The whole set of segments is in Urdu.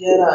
11।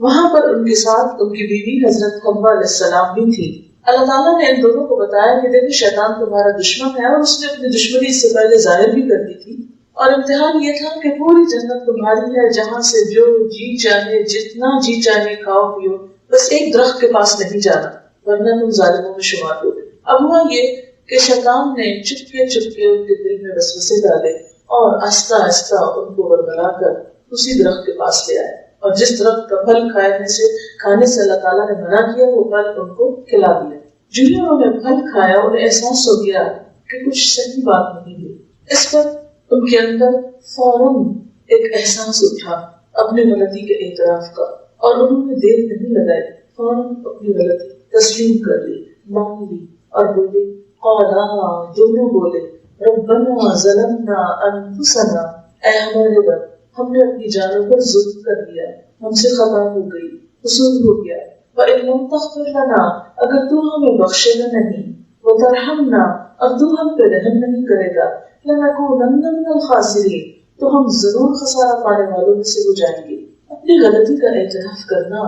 وہاں پر ان کے ساتھ ان کی بیوی حضرت حوا علیہ السلام بھی تھی۔ اللہ تعالیٰ نے ان دونوں کو بتایا کہ دیکھیں شیطان تمہارا دشمن ہے، اور اس نے اپنی دشمنی اس سے پہلے ظاہر بھی کر دی تھی، اور امتحان یہ تھا کہ پوری جنت تمہاری ہے، جہاں سے جو جی چاہے جتنا جی چاہے کھاؤ پیو، بس ایک درخت کے پاس نہیں جانا ورنہ تم ظالموں میں شمار ہو گئے۔ اب ہوا یہ کہ شیطان نے چپکے چپکے ان کے دل میں وسوسے ڈالے اور آہستہ آہستہ ان کو ورگلا کر اسی درخت کے پاس لے آئے، اور جس درخت کا پھل کھانے سے اللہ تعالیٰ نے منع کیا وہ پھل ان کو کھلا دیا۔ جو ہی انہوں نے پھل کھایا انہیں احساس ہو گیا کہ کچھ صحیح بات نہیں ہوئی۔ اس پر ان کے اندر فوراً ایک احساس اٹھا اپنی غلطی کے اعتراف کا، اور انہوں نے دیر نہیں لگائی، فوراً اپنی غلطی تسلیم کر لی، مان لی، اور بولے قالا، دونوں بولے ربنا ظلمنا انفسنا، اے ہمارے رب ہم نے اپنی جانوں پر ظلم کر لیا، ہم سے خطا ہو گئی، قصور ہو گیا، وَإِن لَمْ تَغْفِرْ لَنَا، اگر تو ہمیں بخشے گا نہیں، وَتَرْحَمْنَا، اور تو ہم پہ رحم نہیں کرے گا، لَنَكُونَنَّ مِنَ الْخَاسِرِينَ، تو ہم ضرور خسارہ پانے والوں میں سے ہو جائیں گے۔ اپنی غلطی کا اعتراف کرنا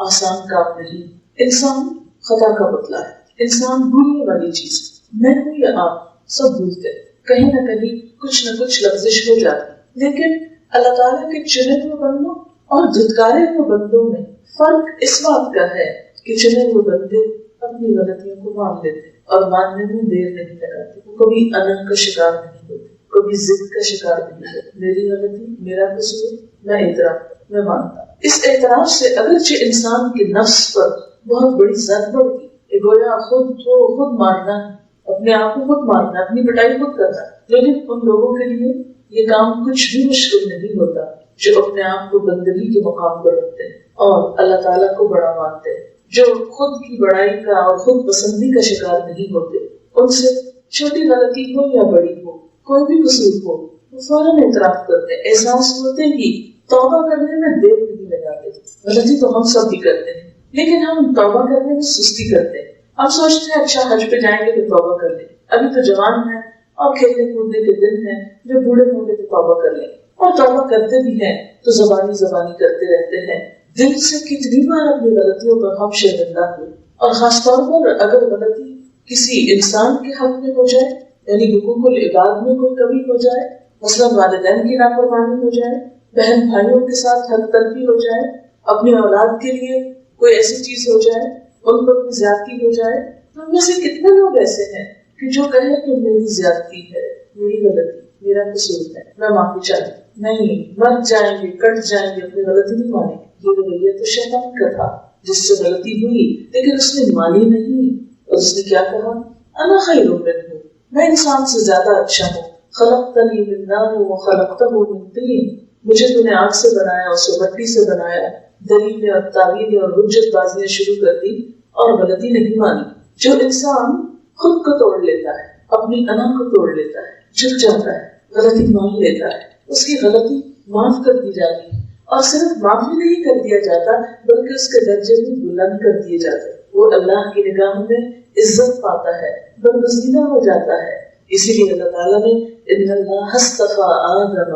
آسان کام نہیں، انسان خطا کا پتلا ہے، انسان بھولنے والی چیز، میں ہوں یا آپ سب بھولتے ہیں، کہیں نہ کہیں کچھ نہ کچھ لغزش ہو جاتی، لیکن اللہ تعالیٰ کے چنے ہوئے بندوں اور دھتکارے ہوئے بندوں میں فرق اس بات کا ہے کہ چنے ہوئے بندے اپنی غلطیوں کو مان لیتے اور ماننے میں دیر نہیں لگاتے، وہ کبھی انن کا شکار نہیں ہوتے، کبھی ضد کا شکار نہیں ہوتے، میری غلطی، میرا قصور، میں اعتراف، میں مانتا۔ اس اعتراف سے اگرچہ انسان کے نفس پر بہت بڑی زد پڑتی ہے، گویا خود مارنا ہے، اپنے آپ کو خود مارنا، اپنی پٹائی خود کرنا، لیکن ان لوگوں کے لیے یہ کام کچھ بھی مشکل نہیں ہوتا جو اپنے آپ کو بندگی کے مقام پر رکھتے ہیں اور اللہ تعالیٰ کو بڑا مانتے ہیں، جو خود کی بڑائی کا اور خود پسندی کا شکار نہیں ہوتے۔ ان سے چھوٹی غلطی ہو یا بڑی ہو، کوئی بھی قصور ہو، وہ فوراً اعتراف کرتے ہیں، احساس ہوتے ہی توبہ کرنے میں دیر نہیں لگاتے۔ غلطی تو ہم سب بھی کرتے ہیں، لیکن ہم توبہ کرنے میں سستی کرتے ہیں۔ ہم سوچتے ہیں اچھا حج پہ جائیں گے تو توبہ کر لیں، ابھی تو جوان ہیں اور کھیلنے کودنے کے دن ہیں، جب بوڑھے ہوں گے تو توبہ کر لیں، اور توبہ کرتے بھی ہیں تو زبانی کرتے رہتے ہیں۔ دل سے کتنی بار اپنی غلطیوں پر ہم شرمندہ ہوئے، اور خاص طور پر اگر غلطی کسی انسان کے حق میں ہو جائے، یعنی حقوق العباد میں کوئی کمی ہو جائے، مثلا والدین کی نافرمانی ہو جائے، بہن بھائیوں کے ساتھ حق تلفی ہو جائے، اپنی اولاد کے لیے کوئی ایسی چیز ہو جائے، ان پر کوئی زیادتی ہو جائے، تو ان میں سے کتنے لوگ ایسے ہیں کہ جو کہیں کہ میری زیادتی ہے، میری غلطی، میرا قصور ہے، میں معافی چاہتی، نہیں، مر جائیں گے، کٹ جائیں گے، اپنی غلطی نہیں مانیں گے۔ یہ رویہ تو شیطان کا تھا جس سے غلطی ہوئی لیکن اس نے مانی نہیں، اور اس نے کیا کہا، انا خیر منہ، میں انسان سے زیادہ اچھا ہوں، خلقتنی من نار وخلقتہ من طین، مجھے تو نے آگ سے بنایا، اسے مٹی سے بنایا۔ دلیلیں اور تعویلیں اور حجت بازیاں شروع کر دی اور غلطی نہیں مانی۔ جو انسان خود کو توڑ لیتا ہے، اپنی انا کو توڑ لیتا ہے، جھک جاتا ہے، غلطی مان لیتا ہے، اس کی غلطی معاف کر دی جاتی ہے، اور صرف معافی نہیں کر دیا جاتا بلکہ اس کے درجے بھی بلند کر دیے جاتے ہیں، وہ اللہ کی نگاہ میں عزت پاتا ہے، برگزیدہ ہو جاتا ہے۔ اسی لیے اللہ تعالیٰ نے ان اللہ اصطفیٰ آدم،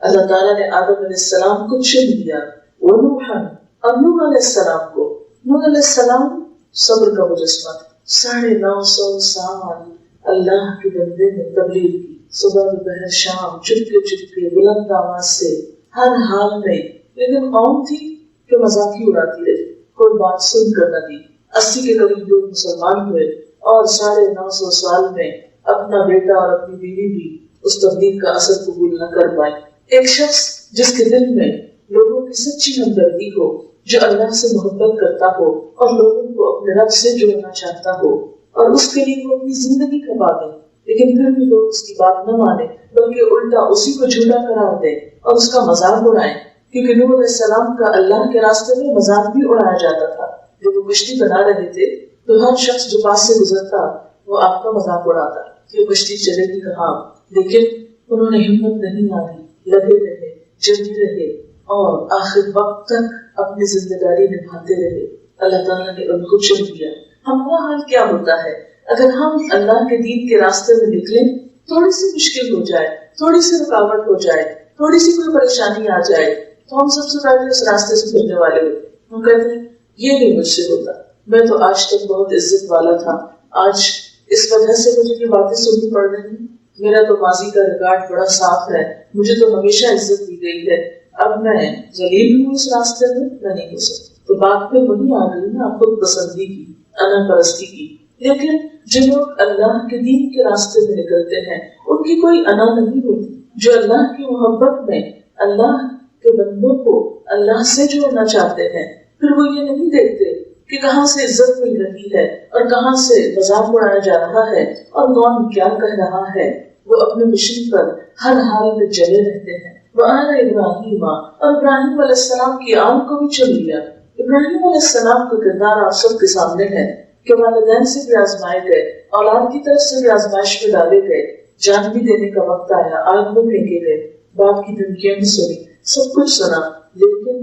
اللہ تعالیٰ نے آدم علیہ السلام کو چن لیا، ونوحا، اور نوح علیہ السلام کو۔ نوح علیہ السلام صبر کا مجسمہ تھا، 950 سال اللہ کے بندے نے تبلیغ کی، صبح دوپہر شام، چپکے بلند آواز سے، ہر حال میں، لیکن قوم تھی کہ مذاق ہی اڑاتی رہی، کوئی بات سن کر نہ دی۔ 80 کے قریب لوگ مسلمان ہوئے اور 950 سال میں اپنا بیٹا اور اپنی بیوی بھی اس تبلیغ کا اثر قبول نہ کر پائے۔ ایک شخص جس کے دل میں لوگوں کی سچی ہمدردی ہو، جو اللہ سے محبت کرتا ہو اور لوگوں کو اپنے رب سے جوڑنا چاہتا ہو، اور اس کے لیے وہ اپنی زندگی کھپا دے، لیکن پھر بھی لوگ اس کی بات نہ مانے بلکہ الٹا اسی کو جھوٹا قرار دے اور اس کا مذاق اڑائے، کیونکہ نوح علیہ السلام کا اللہ کے راستے میں مذاق بھی اڑایا جاتا تھا۔ جب وہ کشتی بنا رہے تھے تو ہر شخص جو پاس سے گزرتا وہ آپ کا مذاق اڑاتا کہ وہ کشتی چلے گی کہاں، لیکن انہوں نے ہمت نہیں ہاری، لگے رہے، جمے رہے اور آخر وقت تک اپنی ذمہ داری نبھاتے رہے۔ اللہ تعالیٰ نے ان کو چن لیا۔ ہمارا حال کیا ہوتا ہے اگر ہم اللہ کے دین کے راستے میں نکلیں، تھوڑی سی مشکل ہو جائے، تھوڑی سی رکاوٹ ہو جائے، تھوڑی سی کوئی پریشانی آ جائے تو ہم سب سے پہلے اس راستے سے پھرنے والے ہوتے ہیں، ہم کہتے ہیں یہ نہیں مجھ سے ہوتا، میں تو آج تک بہت عزت والا تھا، آج اس وجہ سے مجھے یہ باتیں سننی پڑ رہی ہیں، میرا تو ماضی کا ریکارڈ بڑا صاف ہے، مجھے تو ہمیشہ عزت دی گئی ہے، اب میں ذلیل ہوں اس راستے میں نہیں ہو سکتی۔ تو بات پہ وہی آ گئی نا خود پسندی کی، انا پرستی کی۔ لیکن جو لوگ اللہ کے دین کے راستے میں نکلتے ہیں ان کی کوئی انا نہیں ہوتی، جو اللہ کی محبت میں اللہ کے بندوں کو اللہ سے جوڑنا چاہتے ہیں، پھر وہ یہ نہیں دیکھتے کہ کہاں سے عزت مل رہی ہے اور کہاں سے مذاق اڑایا جا رہا ہے اور کون کیا کہہ رہا ہے، وہ اپنے مشن پر ہر حال میں جلے رہتے ہیں۔ وآل ابراہیم، اور ابراہیم علیہ السلام کی آل کو بھی چن لیا۔ ابراہیم علیہ السلام کا کردار آپ سب کے سامنے ہے کہ والدین سے بھی آزمائے گئے، اولاد کی طرف سے بھی آزمائش میں ڈالے گئے، جان بھی دینے کا وقت آیا، آگ میں پھینکے گئے، باپ کی دھمکیاں بھی سنی، سب کچھ سنا، لیکن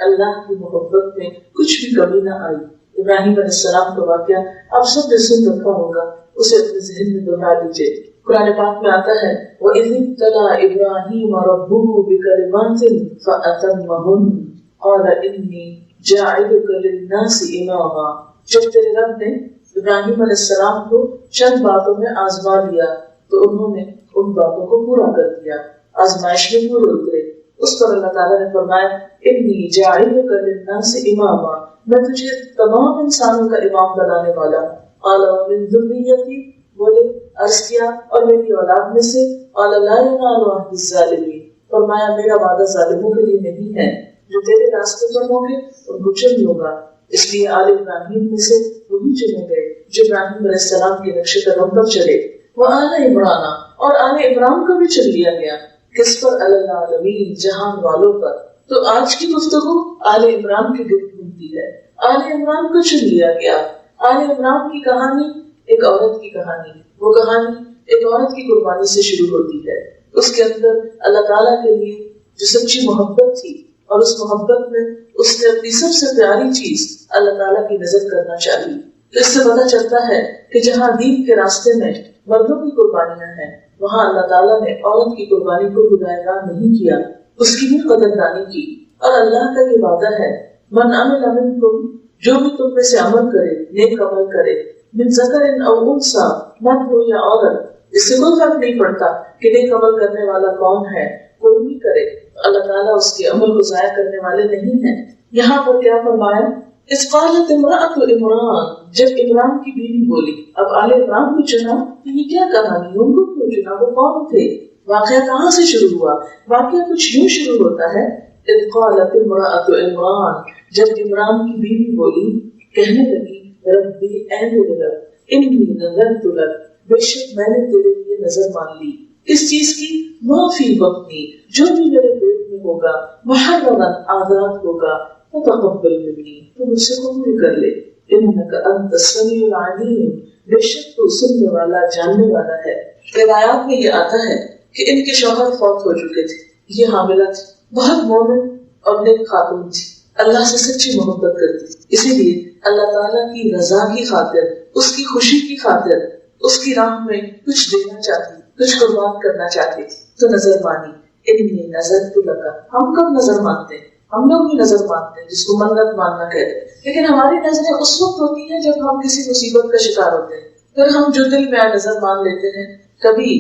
اللہ کی محبت میں کچھ بھی کمی نہ آئی۔ ابراہیم علیہ السلام کا واقعہ آپ سب نے سن رکھا ہوگا، اسے اپنے ذہن میں دہرا لیجیے۔ قرآن پاک میں آتا ہے وَإِذِ ابْتَلَىٰ إِبْرَاهِيمَ رَبُّهُ بِكَلِمَاتٍ فَأَتَمَّهُنَّ قَالَ إِنِّي جَاعِلُكَ لِلنَّاسِ إِمَامًا۔ جب تیرے رب نے ابراہیم علیہ السلام کو چند باتوں میں آزما لیا تو انہوں نے ان باتوں کو پورا کر دیا، آزمائش میں پورے اترے۔ اس پر اللہ تعالیٰ نے فرمایا انی جاعلک للناس اماما، میں تجھے تمام انسانوں کا امام بنانے والا ہوں۔ قال ومن ذریتی، بولے عرض کیا اور میری اولاد میں سے، قال لا ینال عہد الظالمین، فرمایا میرا وعدہ ظالموں کے لیے نہیں ہے، جو تیرے راستے پر ہوں گے ان کو چن لوں گا۔ اس لیے آل ابراہیم میں سے وہی چنے گئے جو ابراہیم علیہ السلام کے نقش قدم پر چلے۔ وہ آل عمران، اور آل عمران کو بھی چن لیا گیا، کس پر؟ العالمین، جہان والوں پر۔ تو آج کی گفتگو آل عمران کی گفتگو ہے۔ آل عمران کو چن لیا گیا۔ آل عمران کی کہانی ایک عورت کی کہانی، وہ کہانی ایک عورت کی قربانی سے شروع ہوتی ہے۔ اس کے اندر اللہ تعالیٰ کے لیے جو سچی محبت تھی اور اس محبت میں اس نے اپنی سب سے پیاری چیز اللہ تعالیٰ کی نظر کرنا چاہی۔ تو اس سے پتہ چلتا ہے کہ جہاں دین کے راستے میں مردوں کی قربانیاں ہیں، وہاں اللہ تعالیٰ نے عورت کی قربانی کو گناہگار نہیں کیا، اس کی بھی قدردانی کی۔ اور اللہ کا یہ وعدہ ہے من عمل منکم، جو بھی تم میں سے عمل کرے، نیک عمل کرے، من ذکر او انثی، مرد ہو یا عورت، اس سے کوئی فرق نہیں پڑتا کہ نیک عمل کرنے والا کون ہے، کوئی بھی کرے، اللہ تعالیٰ اس کے عمل کو ضائع کرنے والے نہیں ہیں۔ یہاں پر کیا فرمایا؟ اس قالت امرأۃ عمران، جب عمران کی بیوی بولی۔ اب آل عمران کو چنا تو یہ کیا کہانی، ان کو کیوں چنا، وہ کون تھے، واقعہ کہاں سے شروع ہوا؟ واقعہ کچھ یوں شروع ہوتا ہے اذ قالت امرأۃ عمران، جب عمران کی بیوی بولی، کہنے لگی ربی اے میرے رب، انی نذرت لک، بے شک میں نے تیرے لیے نظر مان لی، اس چیز کی ما فی بطنی، جو بھی میرے پیٹ میں ہوگا، محررا آزاد ہوگا، فتقبل منی، تو مجھ سے قبول کر لے، انک انت السمیع العلیم، بے شک تو سننے والا جاننے والا ہے۔ روایات میں یہ آتا ہے کہ ان کے شوہر فوت ہو چکے تھے، یہ حاملہ تھی، بہت مومن اور نیک خاتون تھی، اللہ سے سچی محبت کرتی تھی، اسی لیے اللہ تعالیٰ کی رضا کی خاطر، اس کی خوشی کی خاطر، اس کی راہ میں کچھ دینا چاہتی، کچھ قربان کرنا چاہتی تھی، تو نظر مانی، انی نذرت لک۔ ہم کب نظر مانتے ہیں؟ ہم لوگ بھی نظر مانتے ہیں، جس کو منت ماننا کہتے ہیں، لیکن ہماری نظریں اس وقت ہوتی ہیں جب ہم کسی مصیبت کا شکار ہوتے ہیں، پھر ہم جو دل میں آئے نظر مان لیتے ہیں، کبھی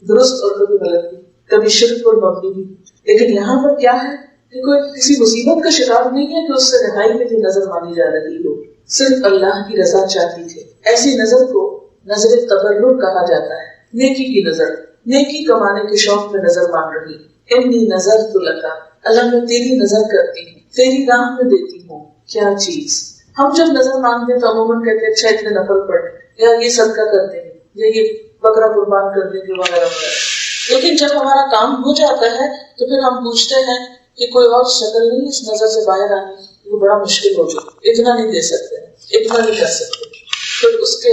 درست اور کبھی غلط بھی، کبھی شرک اور مبنی بھی۔ لیکن یہاں پر کیا ہے کہ کوئی کسی مصیبت کا شکار نہیں ہے کہ اس سے رہائی کے لیے نظر مانی جا رہی ہو، صرف اللہ کی رضا چاہتی تھی۔ ایسی نظر کو نظر تبرر کہا جاتا ہے، نیکی کی نظر، نیکی کمانے کے شوق میں نظر مان رہی۔ انی نذرت لک، اللہ میں تیری نظر کرتی ہوں، تیری راہ میں دیتی ہوں کیا چیز۔ ہم جب نظر مانگتے ہیں تو عموماً کہتے ہیں اچھا اتنے نفل پڑھ لیں، یا یہ صدقہ کر دیں گے، یا یہ بکرا قربان کر دیں گے، وغیرہ وغیرہ۔ لیکن جب ہمارا کام ہو جاتا ہے تو پھر ہم پوچھتے ہیں کہ کوئی اور شکل نہیں اس نظر سے باہر آنے کی، وہ بڑا مشکل ہو چکا، اتنا نہیں دے سکتے، اتنا نہیں کر سکتے، پھر اس کے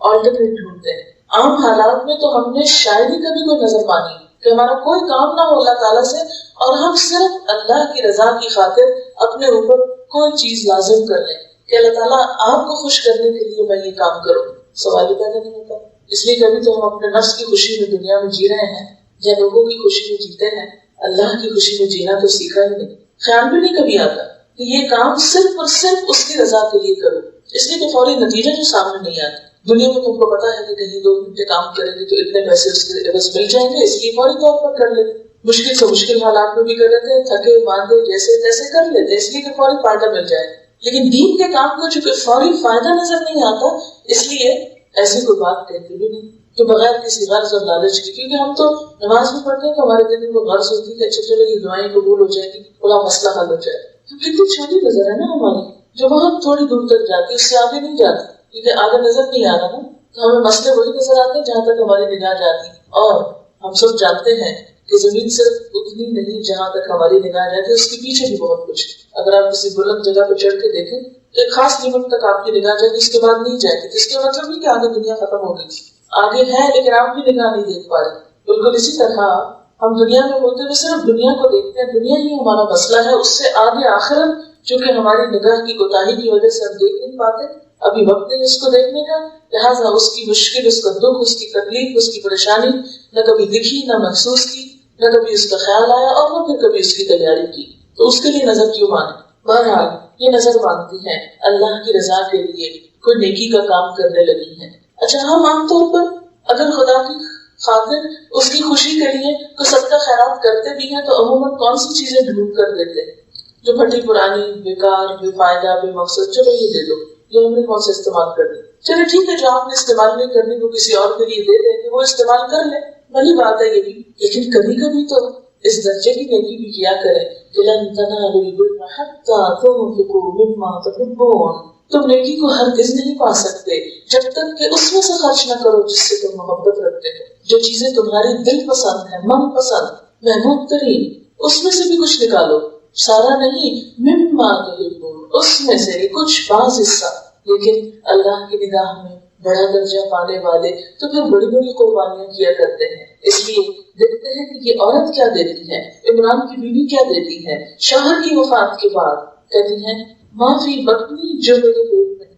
آلٹرنیٹ ڈھونڈتے ہیں۔ عام حالات میں تو ہم نے شاید ہی کبھی کوئی نظر مانی کہ ہمارا کوئی کام نہ ہو اللہ تعالیٰ سے، اور ہم صرف اللہ کی رضا کی خاطر اپنے اوپر کوئی چیز لازم کر لیں کہ اللہ تعالیٰ آپ کو خوش کرنے کے لیے میں یہ کام کروں، سوال ہی پیدا نہیں ہوتا۔ اس لیے کبھی تو ہم اپنے نفس کی خوشی میں دنیا میں جی رہے ہیں یا لوگوں کی خوشی میں جیتے ہیں، اللہ کی خوشی میں جینا تو سیکھا ہی نہیں، خیال بھی نہیں کبھی آتا کہ یہ کام صرف اور صرف اس کی رضا کے لیے کرو، اس لیے کہ فوری نتیجہ جو سامنے نہیں آتا۔ دنیا میں تم کو پتا ہے کہ کہیں 2 گھنٹے کام کریں گے تو اتنے پیسے اس کے عوض مل جائیں گے، اس لیے فوری طور پر کر لیتے، مشکل سے مشکل حالات میں بھی کر لیتے ہیں، تھکے ماندے جیسے تیسے کر لیتے ہیں، اس لیے کہ فوری فائدہ مل جائے۔ لیکن دین کے کام کو چونکہ فوری فائدہ نظر نہیں آتا، اس لیے ایسی کوئی بات کہتے بھی نہیں کہ بغیر کسی غرض اور لالچ کی، کیونکہ ہم تو نماز میں پڑھتے ہیں تو ہمارے دل میں وہ غرض ہوتی ہے کہ اچھا چلو یہ دعائیں قبول ہو جائیں گی، بڑا مسئلہ حل ہو جائے۔ کتنی چھوٹی نظر ہے نا ہماری، جو بہت تھوڑی دور تک جاتی ہے، اس سے آگے نہیں جاتی، کیونکہ آگے نظر نہیں آ رہا نا، تو ہمیں مسئلے وہی نظر آتے ہیں جہاں تک ہماری نگاہ جاتی ہے۔ اور ہم سب جانتے ہیں کہ زمین صرف اتنی نہیں جہاں تک ہماری نگاہ جاتی ہے، اس کے پیچھے بھی بہت کچھ ہے۔ اگر آپ کسی بلند جگہ پہ چڑھ کے دیکھیں تو ایک خاص لیول تک آپ کی نگاہ جائے گی، اس کے بعد نہیں جائے گی، جس کے مطلب نہیں کہ آگے دنیا ختم ہو گئی، آگے ہے لیکن آپ بھی نگاہ نہیں دیکھ پا رہے۔ بالکل اسی طرح ہم دنیا میں ہوتے ہوئے صرف دنیا کو دیکھتے ہیں، دنیا ہی ہمارا مسئلہ ہے، اس سے آگے آخرت جو کہ ہماری نگاہ کی کوتاہی کی وجہ سے ہم دیکھ نہیں پاتے، ابھی وقت نہیں اس کو دیکھنے کا، لہٰذا اس کی مشکل، اس کا دکھ، اس کی تکلیف، اس کی پریشانی نہ کبھی دکھی نہ محسوس کی، نہ کبھی اس کا خیال آیا اور نہ پھر کبھی اس کی تیاری کی، تو اس کے لیے نظر کیوں مانے؟ بہرحال یہ نظر مانتی ہے اللہ کی رضا کے لیے کوئی نیکی کا کام کرنے لگی ہے۔ اچھا، ہم عام طور پر اگر خدا کی خاطر اس کی خوشی کے لیے کوئی صدقہ خیرات کرتے بھی ہیں تو عموماً کون سی چیزیں ڈھونڈ کر دیتے ہیں؟ جو پھٹی پرانی، بیکار، بے فائدہ، بے مقصد، چلو یہ دے دو، یہ ہم نے کون سے استعمال کرنی، چلے ٹھیک ہے جو آپ نے استعمال نہیں کرنی وہ کسی اور کے لیے دے دیں کہ وہ استعمال کر لے، بھلی بات ہے یہ بھی۔ لیکن کبھی کبھی تو اس درجے کی نیکی بھی کیا کریں کہ لن تنالوا البر حتى تنفقوا مما تحبون، تم نیکی کو ہرگز نہیں پا سکتے جب تک کہ اس میں سے خرچ نہ کرو جس سے تم محبت رکھتے ہو، جو چیزیں تمہاری دل پسند ہے، من پسند، محبوب ترین، اس میں سے بھی کچھ نکالو، سارا نہیں، مما تحبون، اس میں سے کچھ بعض حصہ۔ لیکن اللہ کی نگاہ میں بڑا درجہ پانے والے تو پھر بڑی بڑی قربانیاں کیا کرتے ہیں، اس لیے دیکھتے ہیں کہ یہ عورت کیا دیتی ہے، عمران کی بیوی کیا دیتی ہے، شوہر کی وفات کے بعد کہتی ہیں معافی بطنی، جو میرے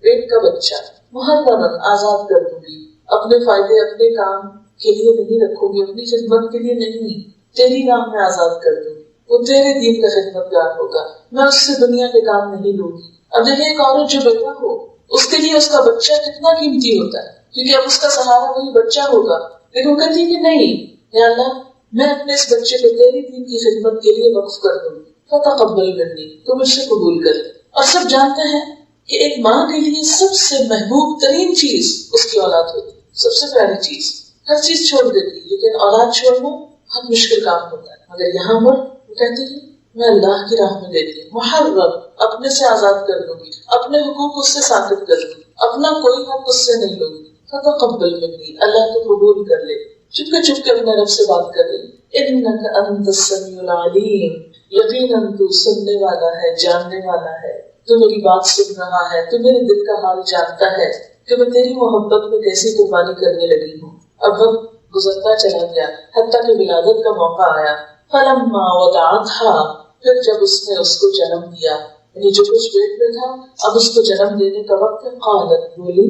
پیٹ کا بچہ محرمن آزاد کر دوں گی، اپنے فائدے اپنے کام کے لیے نہیں رکھوں گی، اپنی خدمت کے لیے نہیں، تیری راہ میں آزاد کر دوں گی، وہ تیرے دین کا خدمت گار ہوگا، میں اس سے دنیا کے کام نہیں لوں گی۔ اب دیکھیں ایک عورت جو بیٹا ہو، اس کے لیے اس کا بچہ کتنا قیمتی ہوتا ہے، کیونکہ اب اس کا سہارا وہی بچہ ہوگا، لیکن وہ کہتی ہے کہ نہیں یا اللہ، میں اپنے اس بچے کو تیری دین کی خدمت کے لیے وقف کر دوں گی، فتقبل منی، تو مجھ سے قبول کر۔ اور سب جانتے ہیں کہ ایک ماں کے لیے سب سے محبوب ترین چیز اس کی اولاد ہوتی ہے، سب سے پیاری چیز، ہر چیز چھوڑ دیتی ہے لیکن اولاد چھوڑنا بہت مشکل کام ہوتا ہے، مگر یہاں پر وہ کہتی ہے میں اللہ کی راہ میں دیتی ہوں، محرم، اپنے سے آزاد کر دوں گی، اپنے حقوق اس سے ثابت کر دوں گی، اپنا کوئی حق اس سے نہیں لوں گی، فتقبل منی، اللہ تو قبول کر لے۔ چپکے چپکے اپنے رب سے بات کر رہی، انک انت السمیع العلیم، یقیناً تو سننے والا ہے، جاننے والا ہے، تو میری بات سن رہا ہے، تو میرے دل کا حال جانتا ہے کہ میں تیری محبت میں کیسی قربانی کرنے لگی ہوں۔ اب وقت گزرتا چلا گیا حتیٰ کہ ولادت کا موقع آیا، فلما وضعتها، پھر جب اس نے اس کو جنم دیا، یعنی جو کچھ پیٹ میں تھا اب اس کو جنم دینے کا وقت ہے، قالت، بولی،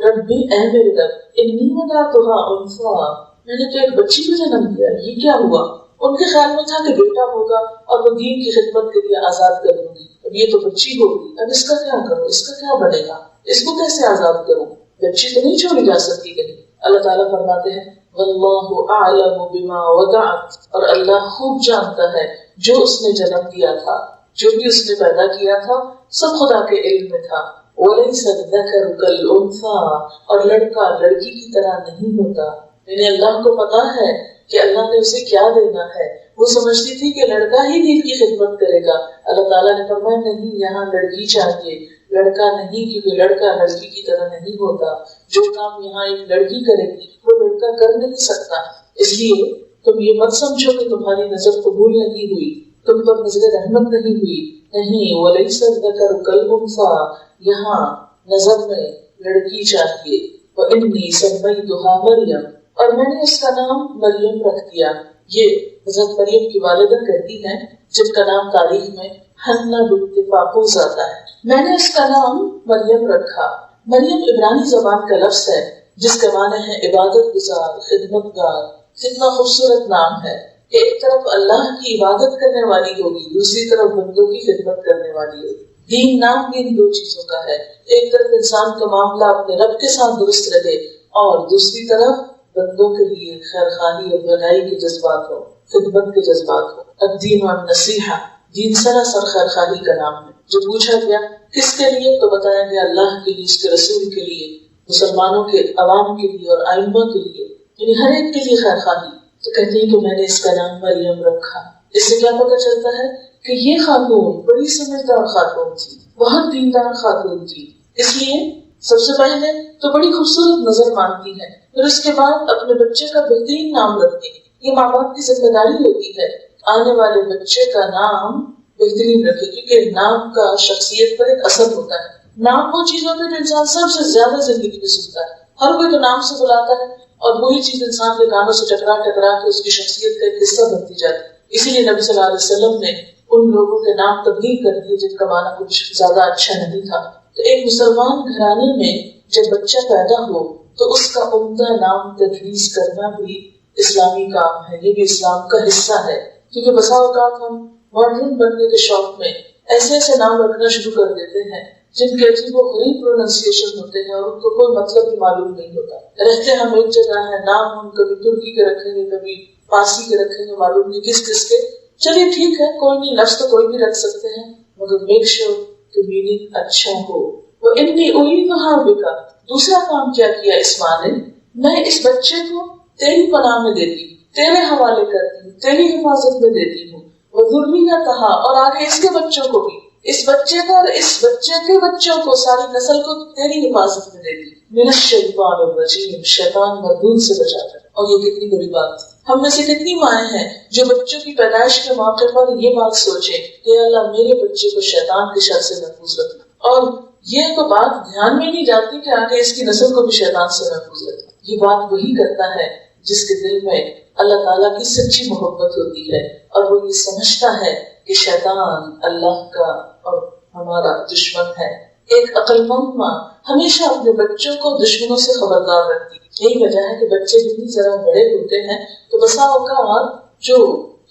ربی، اے میرے رب، انی وضعتها انثى، میں نے تو ایک بچی کو جنم دیا، یہ کیا ہوا؟ ان کے خیال میں تھا کہ بیٹا ہوگا اور وہ دین کی خدمت کے لیے آزاد کر دوں گی، اب یہ تو بچی ہوگی، اب اس کا کیا کروں، اس کا کیا بنے گا، اس کو کیسے آزاد کروں، بچی تو نہیں چھوڑی جا سکتی کہیں۔ اللہ تعالیٰ فرماتے ہیں واللہ اعلم بما وضعت، اور اللہ خوب جانتا ہے جو اس نے جنم دیا تھا، جو بھی اس نے پیدا کیا تھا سب خدا کے علم میں تھا۔ وَلَيْسَ الذَّكَرُ كَالْأُنثَىٰ، اور لڑکا لڑکی کی طرح نہیں ہوتا، یعنی اللہ کو پتا ہے کہ اللہ نے اسے کیا دینا ہے، وہ سمجھتی تھی کہ لڑکا ہی دین کی خدمت کرے گا، اللہ تعالیٰ نے فرمایا نہیں، یہاں لڑکی چاہیے، لڑکا نہیں، کیونکہ لڑکا لڑکی کی طرح نہیں ہوتا، جو کام یہاں ایک لڑکی کرے گی وہ لڑکا کر نہیں سکتا، اس لیے تم یہ مت سمجھو کہ تمہاری نظر قبول نہیں ہوئی، تم پر نظر رحمت نہیں ہوئی، نہیں، وَلَيْسَ الذَّكَرُ كَالْأُنثَىٰ، یہاں نظر میں لڑکی چاہیے، وَإِنِّي سَمَّيْتُهَا مَرْيَمَ، اور میں نے اس کا نام مریم رکھ دیا۔ یہ حضرت مریم کی والدہ کہتی ہیں جن کا نام تاریخ میں حنا بنت فاقوس آتا ہے، میں نے اس کا نام مریم رکھا۔ مریم عبرانی زبان کا لفظ ہے جس کے معنی ہے عبادت گزار، خدمت گار، کتنا خوبصورت نام ہے۔ کہ ایک طرف اللہ کی عبادت کرنے والی ہوگی، دوسری طرف بندوں کی خدمت کرنے والی ہوگی۔ دین نام بھی ان دو چیزوں کا ہے، ایک طرف انسان کا معاملہ اپنے رب کے ساتھ درست رہے اور دوسری طرف بندوں کے لیے خیر خواہی اور بھلائی کے جذبات ہو، خدمت کے جذبات ہو۔ الدین والنصیحہ، دین سراسر خیر خواہی کا نام ہے۔ جو پوچھا گیا کس کے لیے، تو بتایا گیا اللہ کے لیے، اس کے رسول کے لیے، مسلمانوں کے عوام کے لیے اور ائمہ کے لیے، یعنی ہر ایک کے لیے خیر خواہی۔ تو کہتے ہیں کہ میں نے اس کا نام مریم رکھا۔ اس سے کیا پتہ چلتا ہے کہ یہ خاتون بڑی سمجھدار خاتون تھی، بہت دیندار خاتون تھی، اس لیے سب سے پہلے تو بڑی خوبصورت نظر مانتی ہے، پھر اس کے بعد اپنے بچے کا بہترین نام رکھتی ہے۔ یہ ماں باپ کی ذمہ داری ہوتی ہے آنے والے بچے کا نام بہترین رکھے، کیونکہ نام کا شخصیت پر ایک اثر ہوتا ہے۔ نام وہ چیز ہوتی ہے جو انسان سب سے زیادہ زندگی میں سنتا ہے، ہر کوئی تو نام سے بلاتا ہے اور وہی چیز انسان کے کانوں سے ٹکرا کے اس کی شخصیت کا ایک حصہ بنتی جاتی ہے۔ اسی لیے نبی صلی اللہ علیہ وسلم نے ان لوگوں کے نام تبدیل کر دیے جن کا معنی کچھ زیادہ اچھا نہیں تھا۔ تو ایک مسلمان گھرانے میں جب بچہ پیدا ہو تو اس کا عمدہ نام تجویز کرنا بھی اسلامی کام ہے، یہ بھی اسلام کا حصہ ہے۔ کیونکہ بسا اوقات ہم ماڈرن بننے کے شوق میں ایسے ایسے نام رکھنا شروع کر دیتے ہیں جن کے عجیب و غریب پروننسیشن ہوتے ہیں اور ان کو کوئی مطلب بھی معلوم نہیں ہوتا۔ رہتے ہم ایک جگہ ہے، نام ہم کبھی ترکی کے رکھیں گے، کبھی پارسی کے رکھیں گے، معلوم نہیں کس کس کے۔ چلیے ٹھیک ہے، کوئی نہیں، لفظ تو کوئی بھی رکھ سکتے ہیں، مگر میک شور کہ میننگ اچھا ہو۔ وہ انی اعیذھا بک، دوسرا کام کیا کیا اس ماں نے، میں اس بچے کو تیری پناہ میں دیتی ہوں، تیرے حوالے کرتی ہوں، تیری حفاظت میں دیتی ہوں۔ وذریتھا، اور آگے اس کے بچوں کو بھی، اس بچے کو اور اس بچے کے بچوں کو، ساری نسل کو تیری حفاظت میں دیتی ہوں۔ من الشیطان الرجیم، شیطان مردود سے بچا کر۔ اور یہ کتنی بڑی بات ہے۔ ہم میں سے کتنی مائیں ہیں جو بچوں کی پیدائش کے موقع پر یہ بات سوچیں کہ اللہ میرے بچے کو شیطان کے شر سے محفوظ رکھنا، اور یہ تو بات دھیان میں نہیں جاتی کہ آگے اس کی نسل کو بھی شیطان سے محفوظ رکھنا۔ یہ بات وہی کرتا ہے جس کے دل میں اللہ تعالیٰ کی سچی محبت ہوتی ہے اور وہ یہ سمجھتا ہے کہ شیطان اللہ کا اور ہمارا دشمن ہے۔ ایک عقل مند ماں ہمیشہ اپنے بچوں کو دشمنوں سے خبردار رکھتی ہے۔ یہی وجہ ہے کہ بچے جتنی ذرا بڑے ہوتے ہیں تو بسا اوقات جو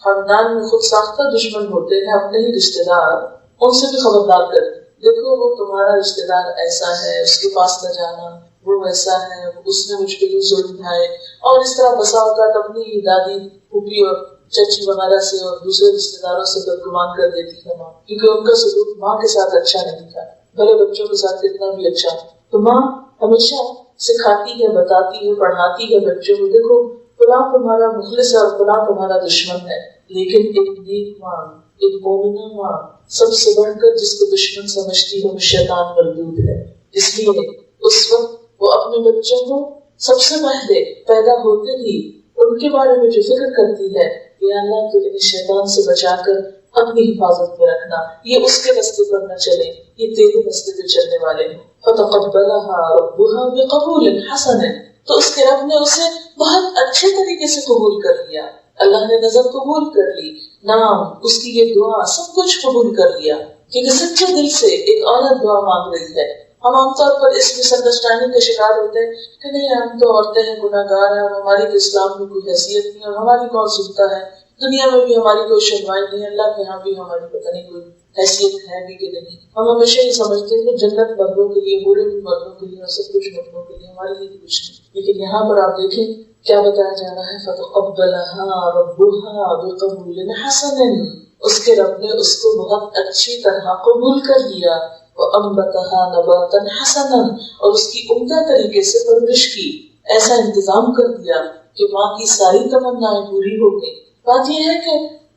خاندان میں خود ساختہ دشمن ہوتے ہیں، اپنے ہی رشتے دار، ان سے بھی خبردار کرتے ہیں، دیکھو وہ تمہارا رشتے دار ایسا ہے، اس کے پاس نہ جانا، وہ ویسا ہے، اس نے مجھ پہ ظلم اٹھائے۔ اور اس طرح بسا اوقات اپنی دادی، پھوپھی اور چچی وغیرہ سے اور دوسرے رشتے داروں سے بدگمان کر دیتی ہے ماں، کیونکہ ان کا سلوک ماں کے ساتھ اچھا نہیں تھا، بھلے بچوں کے ساتھ کتنا بھی اچھا۔ تو ماں ہمیشہ سکھاتی ہے، بتاتی ہے، پڑھاتی ہے بچوں کو، دیکھو فلاں تمہارا مخلص ہے اور فلاں تمہارا دشمن ہے، لیکن ایک نیک ماں، ایک مومنہ ماں سب سے بڑھ کر جس کو دشمن سمجھتی ہے وہ شیطان مردود ہے۔ اس لیے اس وقت وہ اپنے بچوں کو سب سے پہلے پیدا ہوتے ہی ان کے بارے میں جو فکر کرتی ہے کہ اللہ تو انہیں شیطان سے بچا کر اپنی حفاظت میں رکھنا، یہ اس کے راستے پر نہ چلے، یہ تیرے راستے پہ چلنے والے ہیں۔ فَتَقَبَّلَهَا رَبُّهَا بِقَبُولٍ حَسَنٍ، تو اس کے رب نے اسے بہت اچھے طریقے سے قبول کر لیا، اللہ نے نظر قبول کر لی، نام، اس کی یہ دعا، سب کچھ قبول کر لیا، کیونکہ سچے دل سے ایک عورت دعا مانگ رہی ہے۔ ہم عام طور پر اس مس انڈرسٹینڈنگ کا شکار ہوتے ہیں کہ نہیں ہم تو عورتیں ہیں، گناہ گار ہیں، اور ہماری تو اسلام میں کوئی حیثیت نہیں، اور ہماری کون سنتا ہے، دنیا میں بھی ہماری کوئی سنوائی نہیں ہے، اللہ کے یہاں بھی ہماری پتہ نہیں کوئی حیثیت ہے بھی کہ نہیں۔ ہم ہمیشہ یہ سمجھتے ہیں کہ جنت مردوں کے لیے، برے بھی مردوں کے لیے، اور سب کچھ مردوں کے لیے، ہمارے لیے کچھ نہیں۔ لیکن یہاں پر آپ دیکھیں کیا بتایا جا رہا ہے، فَتَقَبَّلَهَا رَبُّهَا بِقَبُولٍ حَسَنٍ، اس کے رب نے اس کو بہت اچھی طرح قبول کر لیا، وَأَنبَتَهَا نَبَاتًا حَسَنًا، اور اس کی عمدہ طریقے سے پرورش کی، ایسا انتظام کر دیا کہ ماں کی ساری تمنائیں پوری ہو گئی۔ بات یہ ہے کہ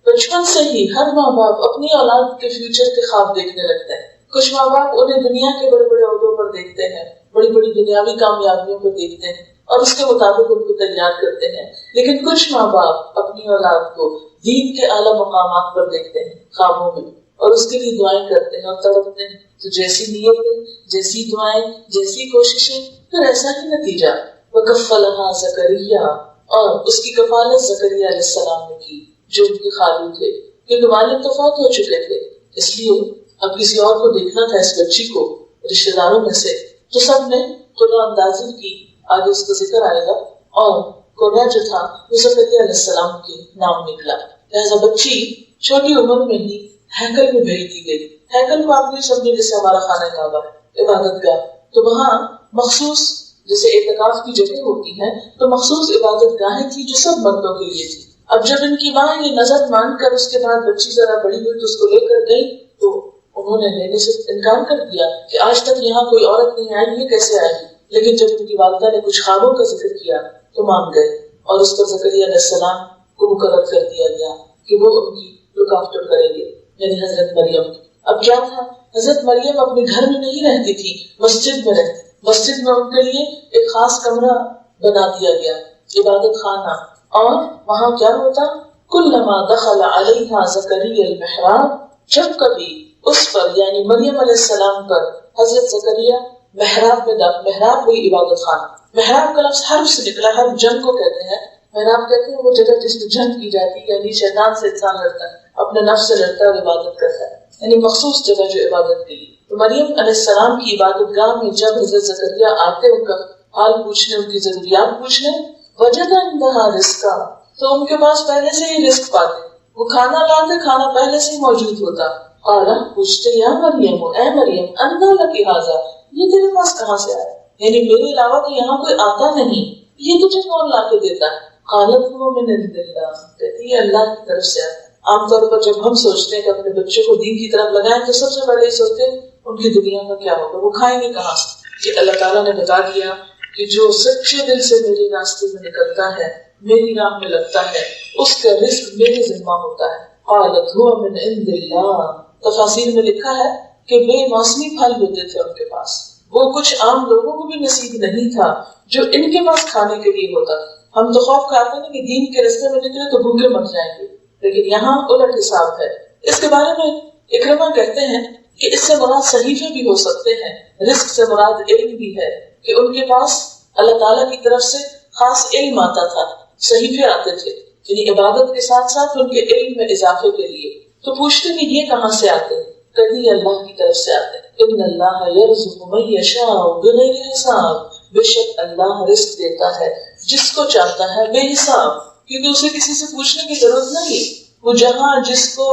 بچپن سے ہی ہر ماں باپ اپنی اولاد کے فیوچر کے خواب دیکھنے لگتا ہے۔ کچھ ماں باپ انہیں دنیا کے بڑے بڑے عہدوں پر دیکھتے ہیں، بڑی بڑی دنیاوی کامیابیوں پر دیکھتے ہیں اور اس کے مطابق ان کو تیار کرتے ہیں، لیکن کچھ ماں باپ اپنی اولاد کو دین کے اعلیٰ مقامات پر دیکھتے ہیں خوابوں میں، اور اس کے لیے دعائیں کرتے ہیں اور تڑپتے ہیں۔ تو جیسی نیتیں، جیسی دعائیں، جیسی کوششیں، پھر ایسا ہی نتیجہ۔ وَكَفَّلَهَا زَكَرِيَّا، اور اس کی کفالت زکریا علیہ السلام نے کی جو ان کے خالو تھے، کیونکہ والد تو فوت ہو چکے تھے، اس لیے اب کسی اور کو دیکھنا تھا اس بچی کو رشتے داروں میں سے، تو سب نے قرآن اندازی کی، آگے اس کا ذکر آئے گا، اور قرہ جو تھا وہ زکریا علیہ السلام کے نام نکلا. لہذا بچی چھوٹی عمر میں ہی ہیکل میں بھیج دی گئی. ہیکل کو آپ نے سمجھے جیسے ہمارا خانہ کعبہ ہے، عبادت گاہ. تو وہاں مخصوص جیسے اعتکاف کی جگہ ہوتی ہے تو مخصوص عبادت گاہیں تھی جو سب مردوں کے لیے تھی. اب جب ان کی ماں یہ نظر مان کر اس کے بعد بچی ذرا بڑی ہوئی تو اس کو لے کر گئی تو انہوں نے لینے سے انکار کر دیا کہ آج تک یہاں کوئی عورت نہیں آئی، یہ کیسے آئی. لیکن جب ان کی والدہ نے کچھ خوابوں کا ذکر کیا تو مان گئے اور اس پر زکریا علیہ السلام کو مقرر کر دیا گیا کہ وہ ان کی لک آفٹر کریں گے، یعنی حضرت مریم. اب کیا تھا، حضرت مریم اپنے گھر میں نہیں رہتی تھی، مسجد میں رہتی. مسجد میں ان کے لیے ایک خاص کمرہ بنا دیا گیا، عبادت خانہ. اور وہاں کیا ہوتا، کلما دخل علیہا زکریا المحراب، جب کبھی اس پر یعنی مریم علیہ السلام پر حضرت زکریا محراب میں محراب ہوئی عبادت خانہ. محراب کا لفظ حرف سے نکلا، حرف جنگ کو کہتے ہیں. محراب کہتے ہیں وہ جگہ جس میں جنگ کی جاتی ہے، یعنی شیطان سے انسان لڑتا ہے، اپنے نفس سے لڑتا ہے اور عبادت کرتا ہے، یعنی مخصوص جگہ جو عبادت کے لیے. تو مریم علیہ السلام کی عبادت گاہ میں جب حضرت زکریا آتے ان کا حال پوچھنے، ان کی ضروریات پوچھنے، وجد عندها رزقا، تو ان کے پاس پہلے سے ہی رزق پاتے، وہ کھانا لاتے، کھانا پہلے سے ہی موجود ہوتا. قال، پوچھتے، یا مریم، اے مریم، انا لکی ھذا، یہ تیرے پاس کہاں سے آیا، یعنی میرے علاوہ تو یہاں کوئی آتا نہیں، یہ تجھے کون لا کے دیتا ہے. قالت هو من عند اللہ، کہتی ہے اللہ کی طرف سے آتا ہے. عام طور پر جب ہم سوچتے ہیں کہ اپنے بچوں کو دین کی طرف لگائیں تو سب سے پہلے یہ سوچتے ہیں ان کی دنیا کا کیا ہوگا، وہ کھائیں گے کہاں سے. کہ اللہ تعالیٰ نے بتا دیا کہ جو سچے دل سے میرے راستے میں نکلتا ہے، میری راہ میں لگتا ہے، اس کا رزق میرے ذمہ ہوتا ہے. قالت هو من عند اللہ، تفاسیر میں لکھا ہے کہ بے موسمی پھل ہوتے تھے ان کے پاس، وہ کچھ عام لوگوں کو بھی نصیب نہیں تھا جو ان کے پاس کھانے کے لیے ہوتا تھا. ہم تو خوف کھاتے ہیں کہ دین کے راستے میں نکلے تو بھوکے مر جائیں گے، لیکن یہاں الٹ حساب ہے. اس کے بارے میں اکرمہ کہتے ہیں کہ اس سے مراد صحیفے بھی ہو سکتے ہیں، رزق سے مراد علم بھی ہے کہ ان کے پاس اللہ تعالیٰ کی طرف سے خاص علم آتا تھا، صحیفے آتے تھے، یعنی عبادت کے ساتھ ساتھ ان کے علم میں اضافے کے لیے. تو پوچھتے کہ یہ کہاں سے آتے ہیں، کبھی اللہ کی طرف سے آتے ہیں. ان اللہ یرزق من یشاء بغیر حساب، بے شک اللہ رزق دیتا ہے جس کو چاہتا ہے بے حساب، کیونکہ اسے کسی سے پوچھنے کی ضرورت نہیں، وہ جہاں جس کو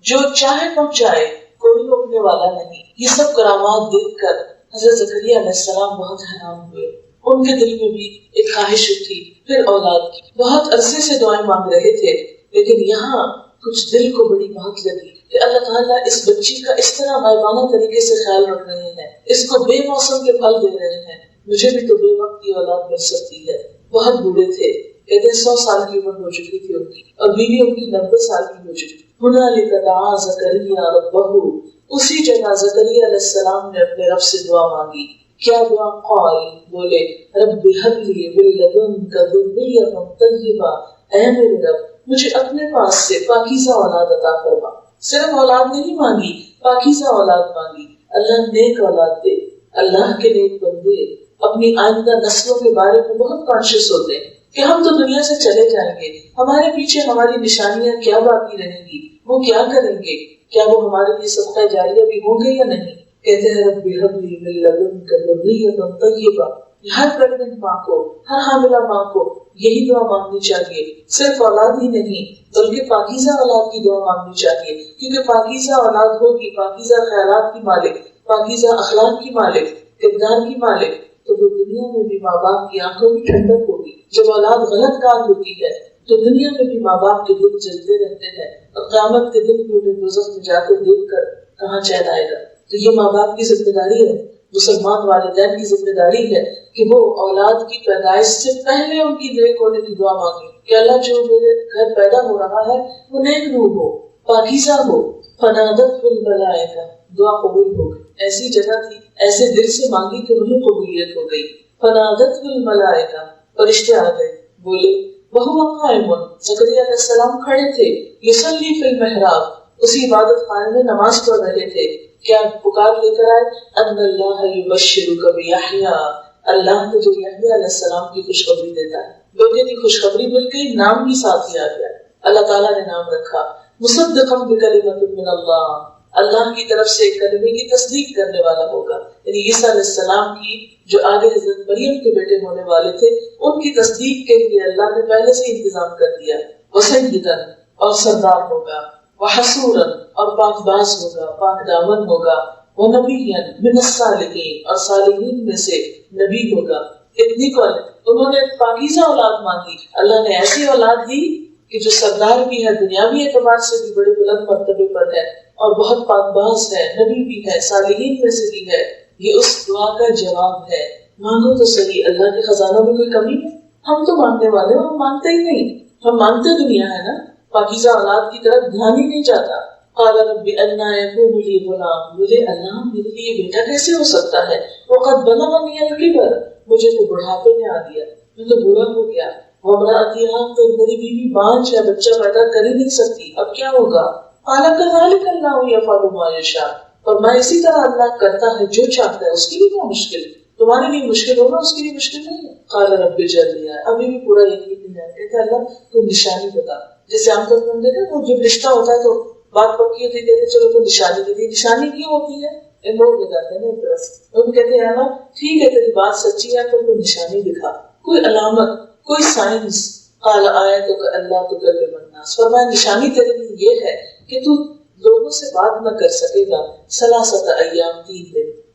جو چاہے پہنچائے، کوئی روکنے والا نہیں. یہ سب کرامات دیکھ کر حضرت زکریا علیہ السلام بہت حیران ہوئے. ان کے دل میں بھی ایک خواہش تھی پھر اولاد کی، بہت عرصے سے دعائیں مانگ رہے تھے، لیکن یہاں کچھ دل کو بڑی بات لگی کہ اللہ تعالیٰ اس بچی کا اس طرح غائبانہ طریقے سے خیال رکھ رہے ہیں، اس کو بے موسم کے پھل دے رہے ہیں، مجھے بھی تو بے وقت کی اولاد مل سکتی ہے. بہت بوڑھے تھے، کہتے 100 سال کی عمر ہو چکی تھی ان کی، اور بیوی ان کی 90 سال کی ہو چکی. ہنالک دعا زکریا ربہ، اسی جگہ زکریا علیہ السلام نے اپنے رب سے دعا مانگی. کیا دعا؟ قال، بولے، رب هب لي من لدنك ذرية طيبة، اے میرے رب مجھے اپنے پاس سے پاکیزہ اولاد عطا فرما. صرف اولاد نہیں مانگی، پاکیزہ اولاد مانگی. اللہ نیک اولاد دے. اللہ کے نیک بندے اپنی آئندہ نسلوں کے بارے میں بہت کانشیس ہوتے ہیں کہ ہم تو دنیا سے چلے جائیں گے، ہمارے پیچھے ہماری نشانیاں کیا باقی رہیں گی، وہ کیا کریں گے، کیا وہ ہمارے لیے صدقہ جاریہ بھی ہوں گے یا نہیں. کہتے ہیں رب هب لي من لدنك ذرية طيبة. ہر پریگننٹ ماں کو، ہر حاملہ ماں کو یہی دعا مانگنی چاہیے، صرف اولاد ہی نہیں بلکہ پاکیزہ اولاد کی دعا مانگنی چاہیے، کیونکہ پاکیزہ اولاد ہوگی، پاکیزہ خیالات کی مالک، پاکیزہ اخلاق کی مالک، کردار کی مالک، تو وہ دنیا میں بھی ماں باپ کی آنکھوں میں ٹھنڈک ہوگی. جب اولاد غلط کام ہوتی ہے تو دنیا میں بھی ماں باپ کے دل جلتے رہتے ہیں، اور قیامت کے دن میں انہیں دوزخ میں جاتے دیکھ کر کہاں چین آئے گا. تو یہ ماں باپ کی ذمہ داری ہے، مسلمان والدین کی ذمہ داری ہے کہ وہ اولاد کی پیدائش سے پہلے ان کی نیک ہونے کی دعا مانگے کہ اللہ جو میرے گھر پیدا ہو رہا ہے وہ نیک روح ہو، پاکیزہ ہو. فنادت الملائکہ، دعا قبول ہو گئی. ایسی جگہ تھی، ایسے دل سے مانگی کہ وہیں قبولیت ہو گئی. فنادت الملائکہ، فرشتے آ گئے، بولے، وہو قائم، زکریا علیہ السلام کھڑے تھے، یصلی فی المحراب، اسی عبادت خانے میں نماز پڑھ رہے تھے. کیا پکار لے کر آئے؟ ان اللہ یبشرک بیحییٰ، اللہ تجھے یحییٰ علیہ السلام کی خوشخبری دیتا ہے. بیٹے کی خوشخبری مل گئی، نام بھی ساتھ ہی آ گیا. اللہ تعالیٰ نے نام رکھا مصدقا بکلمۃ من اللہ، اللہ کی طرف سے ایک کلمے کی تصدیق کرنے والا ہوگا، یعنی عیسیٰ علیہ السلام کی جو آگے حضرت مریم کے بیٹے ہونے والے تھے ان کی تصدیق کے لیے اللہ نے پہلے سے انتظام کر دیا. وسیداً اور سردار ہوگا، وحصوراً اور پاک باز ہوگا، پاک دامن ہوگا، ونبیاً من الصالحین اور صالحین میں سے نبی ہوگا. اتنی کو انہوں نے پاکیزہ اولاد مانگی، اللہ نے ایسی اولاد دی کہ جو سردار بھی ہے، دنیاوی اعتبار سے بھی بڑے بلند مرتبے پر ہے اور بہت پاک باز ہے، نبی بھی ہے، صالحین میں سے بھی ہے. یہ اس دعا کا جواب ہے. مانگو تو صحیح، اللہ کے خزانوں میں کوئی کمی ہے؟ ہم تو مانگنے والے ہیں، ہم مانگتے ہی نہیں. ہم مانگتے دنیا ہے نا، پاکیزہ اولاد کی طرف دھیان ہی نہیں جاتا. قال رب انا یکون لی غلام، مجھے اللہ میرے لیے بیٹا کیسے ہو سکتا ہے؟ وقد بلغنی الکبر، مجھے تو بڑھاپے میں آ گیا، میں تو بوڑھا ہو گیا. وامرأتی عاقر، میری بیوی بانجھ ہے، بچہ پیدا کر ہی نہیں سکتی، اب کیا ہوگا؟ قال کذلک اللہ یفعل ما یشاء، اور میں اسی طرح اللہ کرتا ہے جو چاہتا ہے. اس کی بھی کیا مشکل؟ تمہارے لیے مشکل ہوگا، اس کے لیے مشکل نہیں ہے. قال رب اجعلنی، ابھی بھی پورا یقین نہیں ہے. کہتا اللہ تو نشانی بتا. جیسے عام طور پر ہم دیکھتے ہیں وہ جب رشتہ ہوتا ہے تو بات پکی ہوتی ہے، کہتے ہیں چلو تو نشانی دے دی. نشانی کیوں ہوتی ہے؟ ان لوگ لے جاتے ہیں نا ایک طرح سے، ہم کہتے ہیں اللہ ٹھیک ہے تیری بات سچی ہے تو کوئی نشانی دکھا، کوئی علامت، کوئی سائنس. قال آیتک الا تکلم الناس، فرمایا نشانی تیرے لیے یہ ہے کہ تو لوگوں سے بات نہ کر سکے گا. ثلاثۃ ایام،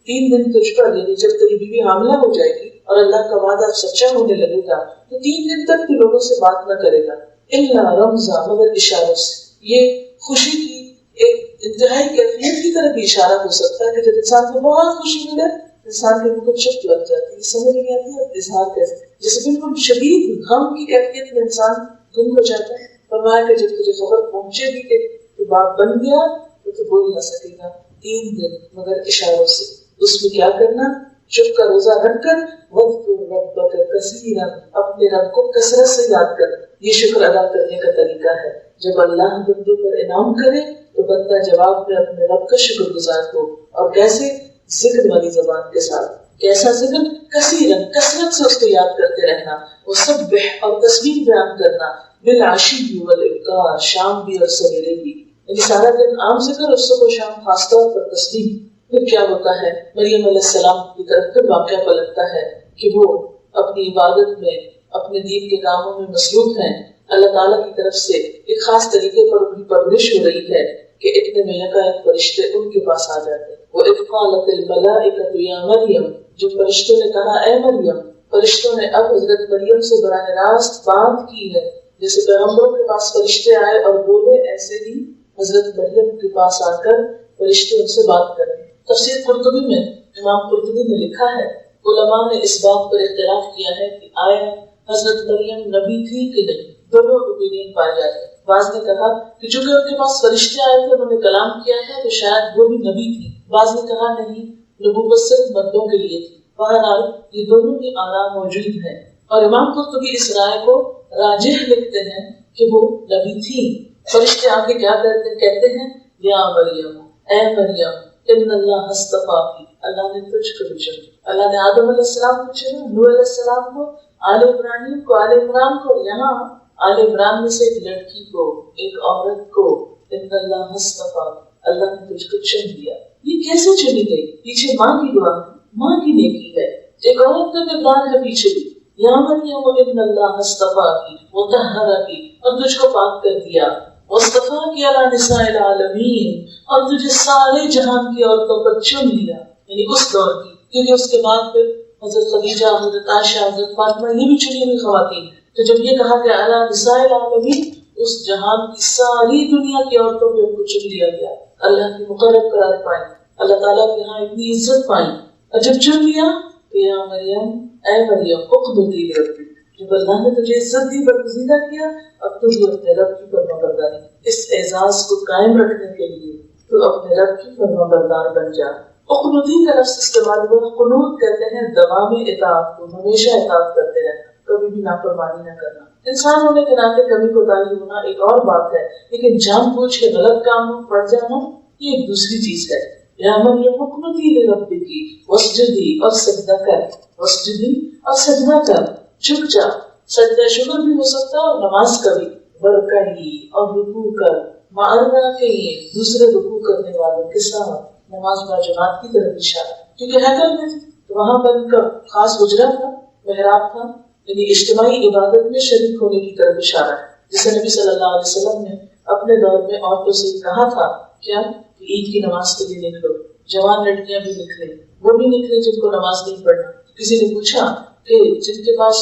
3 دن تجھ پر، یعنی جب تیری بیوی حاملہ ہو جائے گی اور اللہ کا وعدہ سچا ہونے لگے گا تو 3 دن تک تو لوگوں سے بات نہ کرے گا. الا رمزا، مگر اشاروں سے. یہ خوشی کی ایک انتہائی کیفیت کی طرف بھی اشارہ ہو سکتا ہے کہ جب انسان کو بہت خوشی ملے انسان کے منہ کو چپ لگ جاتی ہے، سمجھ نہیں آتی ہے اظہار کیسے. جیسے بالکل شدید غم کی کیفیت میں انسان گم ہو جاتا ہے. فرمایا کہ جب تجھے خبر پہنچے بھی کہ تو باپ بن گیا تو بول نہ سکے گا. 3 دن مگر اشاروں سے. اس میں کیا کرنا؟ چپ کا روزہ رکھ کر وَاذْكُرْ رَبَّكَ كَثِيرًا، اپنے رب کو کثرت سے یاد کر. یہ شکر ادا کرنے کا طریقہ ہے. جب اللہ بندے پر انعام کرے تو بندہ جواب میں اپنے رب کا شکر گزار ہو. اور کیسے؟ ذکر والی زبان کے ساتھ. کیسا ذکر؟ کثیرن، کثرت سے اس کو یاد کرتے رہنا. وسبح، اور تسبیح بیان کرنا. بالعشی والابکار، شام بھی اور سویرے بھی. یعنی سارا دن عام ذکر اور صبح و شام خاص طور پر تسبیح. پھر کیا ہوتا ہے؟ مریم علیہ السلام کی طرف پھر واقعہ پلٹتا ہے کہ وہ اپنی عبادت میں، اپنے دین کے کاموں میں مصروف ہیں. اللہ تعالیٰ کی طرف سے ایک خاص طریقے پر ان کی پرورش ہو رہی ہے کہ اتنے میں یکایک فرشتے ان کے پاس آ جاتے ہیں. وَإِذْ قَالَتِ الْمَلَائِكَةُ يَا مَرْيَمُ، جو فرشتوں نے کہا اے مریم. فرشتوں نے اب حضرت مریم سے براہ راست بات کی ہے. جیسے پیغمبروں کے پاس فرشتے آئے اور بولے، ایسے ہی حضرت مریم کے پاس آ کر فرشتے ان سے بات کریں. تفسیر قرطبی میں امام قرطبی نے لکھا ہے، علماء نے اس بات پر اختلاف کیا ہے کہ آیا حضرت مریم نبی تھی کہ نہیں. دونوں اوپینین پائے جاتے ہیں. بعض نے کہا کہ چونکہ ان کے پاس فرشتے آئے تھے، انہوں نے کلام کیا تھا تو شاید وہ بھی نبی تھی. بعض نے کہا نہیں، نبوت صرف مردوں کے لیے تھی. بہرحال یہ دونوں کی آراء موجود ہیں اور امام قرطبی اس رائے کو راجح لکھتے ہیں کہ وہ نبی تھی. فرشتے آ کے کیا کہتے ہیں؟ یا مریم، اے مریم، ان اللہ اصطفاکی، اللہ نے تجھ کو چنا. اللہ نے آدم علیہ السلام کو چنا، نوح علیہ السلام کو، آل ابراہیم کو، آل عمران کو. یہاں آل عمران میں سے ایک لڑکی کو، ایک عورت کو، ان اللہ اصطفاکی، اللہ نے تجھ کو چن لیا. یہ کیسے چنی گئی؟ پیچھے ماں کی دعا، ماں کی نیکی ہے. ایک عورت کا کردار ہے پیچھے بھی. یا مریم ان اللہ اصطفاکی وطہرکی، اور تجھ کو پاک کر دیا. واصطفاکی علی نساء العالمین، اور تجھے سارے جہان کی عورتوں پر چن لیا. یعنی اس دور کی، کیونکہ اس کے بعد پھر حضرت خدیجہ، حضرت عائشہ، حضرت فاطمہ یہ بھی چنی ہوئی خواتین. تو جب یہ کہا کہ علی نساء العالمین، اس جہان کی ساری دنیا کی عورتوں پہ ان کو چن لیا گیا. اللہ کی مقرب قرار پائیں، اللہ تعالیٰ کے یہاں اتنی عزت پائیں. اور جب چن لیا تو یا مریم، اے مریم، اقنتی لربک، جب اللہ نے تجھے عزت دی، برگزیدہ کیا، اب تو بھی اپنے رب کی فرمانبرداری. اس اعزاز کو قائم رکھنے کے لیے تو اپنے رب کی فرمانبردار بن جا. اقنتی کا لفظ استعمال ہوا. قنوت کہتے ہیں دوام اطاعت کو، ہمیشہ اطاعت کرتے رہنا، کبھی بھی نافرمانی نہ کرنا. انسان ہونے کے ناطے کبھی کوتاہی ہونا ایک اور بات ہے، لیکن جان بوجھ کے غلط کام پڑ جانا یہ ایک دوسری چیز ہے. یا مریم اقنتی لربکی واسجدی، اور سجدہ کر. واسجدی، اور سجدہ کر، جھک جا. سجدہ شکر بھی ہو سکتا ہے اور نماز کا بھی. برکعی، اور رکوع کر. مع الراکعین، دوسرے رکوع کرنے والوں کے ساتھ. نماز با جماعت کی طرف اشارہ. کیونکہ ہیکل میں تو وہاں پر ان کا خاص حجرہ تھا، محراب تھا، یعنی اجتماعی عبادت میں شریک ہونے کی طرف اشارہ ہے، جسے نبی صلی اللہ علیہ وسلم نے اپنے دور میں عورتوں سے کہا تھا کیا کہ عید کی نماز کے لیے نکلو، جوان لڑکیاں بھی نکلے، وہ بھی نکلے جن کو نماز نہیں پڑھنا۔ کسی نے پوچھا کہ جن کے پاس